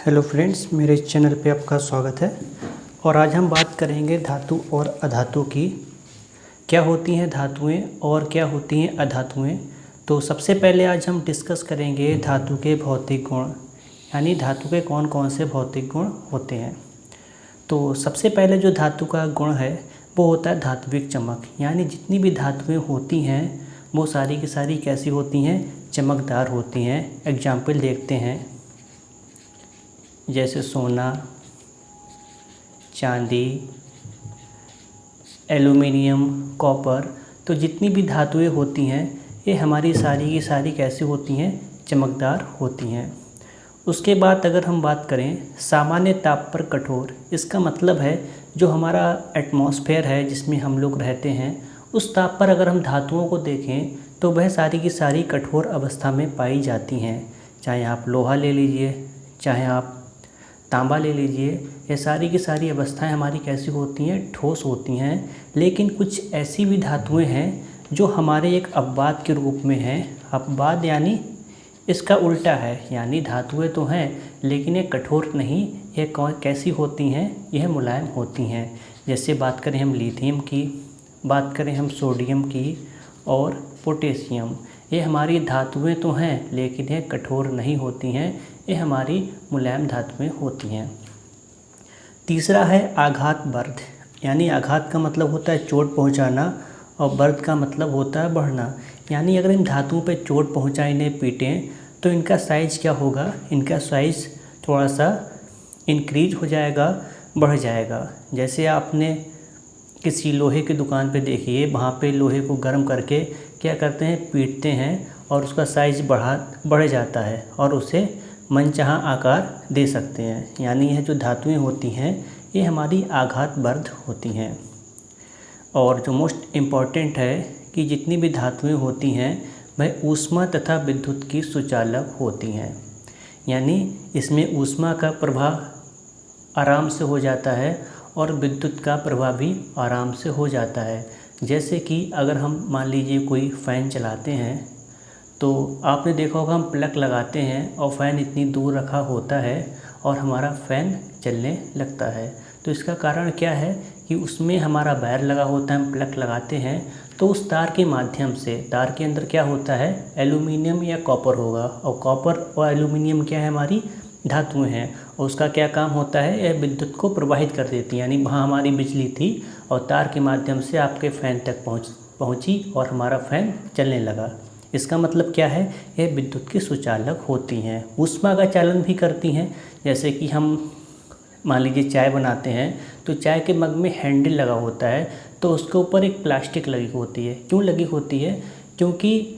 Hello friends, मेरे channel पे आपका स्वागत है। और आज हम बात करेंगे धातु और अधातु की। क्या होती हैं धातुएं और क्या होती हैं अधातुएं। तो सबसे पहले आज हम डिस्कस करेंगे धातु के भौतिक गुण, यानी धातु के कौन कौन से भौतिक गुण होते हैं। तो सबसे पहले जो धातु का गुण है वो होता है धात्विक चमक, यानी जितनी भी धातुएं होती हैं वो सारी की सारी कैसी होती हैं, चमकदार होती हैं। एग्जाम्पल देखते हैं, जैसे सोना, चांदी, एल्युमिनियम, कॉपर। तो जितनी भी धातुएं होती हैं ये हमारी सारी की सारी कैसी होती हैं, चमकदार होती हैं। उसके बाद अगर हम बात करें सामान्य ताप पर कठोर, इसका मतलब है जो हमारा एटमॉस्फेयर है जिसमें हम लोग रहते हैं उस ताप पर अगर हम धातुओं को देखें तो वह सारी की सारी कठोर अवस्था में पाई जाती हैं। चाहे आप लोहा ले लीजिए, चाहे आप तांबा ले लीजिए, ये सारी की सारी अवस्थाएं हमारी कैसी होती हैं, ठोस होती हैं। लेकिन कुछ ऐसी भी धातुएं हैं जो हमारे एक अपवाद के रूप में हैं। अपवाद यानी इसका उल्टा है, यानी धातुएं तो हैं लेकिन ये कठोर नहीं, ये कैसी होती हैं, यह मुलायम होती हैं। जैसे बात करें हम लिथियम की, बात करें हम सोडियम की और पोटेशियम। ये हमारी धातुएं तो हैं लेकिन ये कठोर नहीं होती हैं, ये हमारी मुलायम धातुएं होती हैं। तीसरा है आघात बर्ध, यानी आघात का मतलब होता है चोट पहुंचाना और बर्ध का मतलब होता है बढ़ना। यानी अगर इन धातुओं पे चोट पहुंचाएं, इन्हें पीटें तो इनका साइज़ क्या होगा, इनका साइज़ थोड़ा सा इंक्रीज हो जाएगा, बढ़ जाएगा। जैसे आपने किसी लोहे की दुकान पे देखिए, वहाँ पे लोहे को गर्म करके क्या करते हैं, पीटते हैं और उसका साइज़ बढ़ जाता है और उसे मनचाहा आकार दे सकते हैं। यानी यह जो धातुएं होती हैं ये हमारी आघात बर्ध होती हैं। और जो मोस्ट इम्पॉर्टेंट है कि जितनी भी धातुएं होती हैं वह ऊष्मा तथा विद्युत की सुचालक होती हैं, यानी इसमें ऊष्मा का प्रवाह आराम से हो जाता है और विद्युत का प्रवाह भी आराम से हो जाता है। जैसे कि अगर हम मान लीजिए कोई फ़ैन चलाते हैं तो आपने देखा होगा हम प्लग लगाते हैं और फ़ैन इतनी दूर रखा होता है और हमारा फ़ैन चलने लगता है। तो इसका कारण क्या है कि उसमें हमारा वायर लगा होता है, हम प्लग लगाते हैं तो उस तार के माध्यम से, तार के अंदर क्या होता है, एल्युमिनियम या कॉपर होगा। और कॉपर और एल्युमिनियम क्या है, हमारी धातुएं हैं और उसका क्या काम होता है, यह विद्युत को प्रवाहित कर देती है। यानी वहाँ हमारी बिजली थी और तार के माध्यम से आपके फ़ैन तक पहुँची और हमारा फ़ैन चलने लगा। इसका मतलब क्या है, यह विद्युत की सुचालक होती हैं। ऊष्मा का चालन भी करती हैं। जैसे कि हम मान लीजिए चाय बनाते हैं तो चाय के मग में हैंडल लगा होता है तो उसके ऊपर एक प्लास्टिक लगी होती है। क्यों लगी होती है, क्योंकि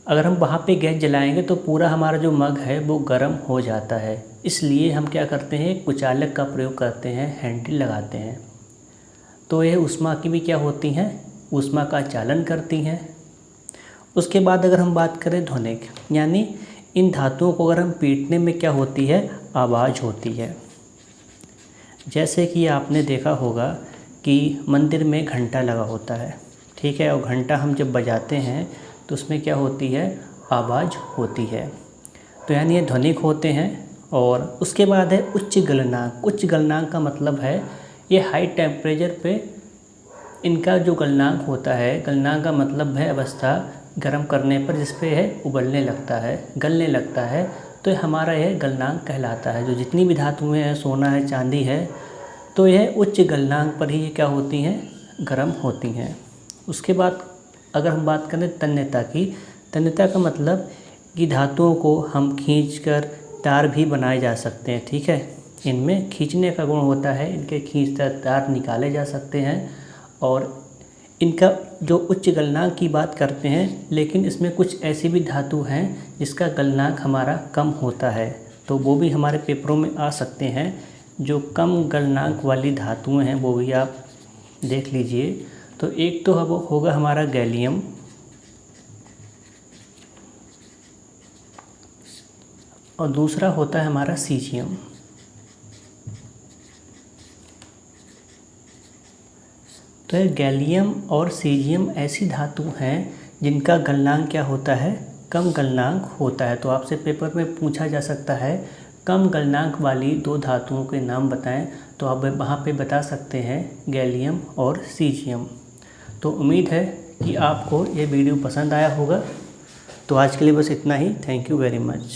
अगर हम वहाँ पे गैस जलाएंगे तो पूरा हमारा जो मग है वो गर्म हो जाता है। इसलिए हम क्या करते हैं, कुचालक का प्रयोग करते हैं, हैंडल लगाते हैं। तो यह ऊष्मा की भी क्या होती हैं, ऊष्मा का चालन करती हैं। उसके बाद अगर हम बात करें ध्वनिक, यानी इन धातुओं को अगर हम पीटने में क्या होती है, आवाज़ होती है। जैसे कि आपने देखा होगा कि मंदिर में घंटा लगा होता है, ठीक है, और घंटा हम जब बजाते हैं तो उसमें क्या होती है, आवाज़ होती है। तो यानी ये ध्वनिक होते हैं। और उसके बाद है उच्च गलनांक। उच्च गलनांक का मतलब है ये हाई टेम्परेचर पे इनका जो गलनांक होता है, गलनांक का मतलब है अवस्था गर्म करने पर जिस पे है उबलने लगता है, गलने लगता है, तो हमारा यह गलनांक कहलाता है। जो जितनी भी धातुएं हैं, सोना है, चांदी है, तो यह उच्च गलनांक पर ही क्या होती हैं, गर्म होती हैं। उसके बाद अगर हम बात करें तन्यता की, तन्यता का मतलब कि धातुओं को हम खींचकर तार भी बनाए जा सकते हैं, ठीक है। इनमें खींचने का गुण होता है, इनके खींचकर तार निकाले जा सकते हैं। और इनका जो उच्च गलनांक की बात करते हैं, लेकिन इसमें कुछ ऐसी भी धातु हैं जिसका गलनांक हमारा कम होता है, तो वो भी हमारे पेपरों में आ सकते हैं। जो कम गलनांक वाली धातुएं हैं वो भी आप देख लीजिए। तो एक तो वो होगा हमारा गैलियम, और दूसरा होता है हमारा सीजियम। तो ये गैलियम और सीजियम ऐसी धातु हैं जिनका गलनांक क्या होता है, कम गलनांक होता है। तो आपसे पेपर में पूछा जा सकता है कम गलनांक वाली 2 धातुओं के नाम बताएं, तो आप वहाँ पे बता सकते हैं गैलियम और सीजियम। तो उम्मीद है कि आपको ये वीडियो पसंद आया होगा। तो आज के लिए बस इतना ही। Thank you very much.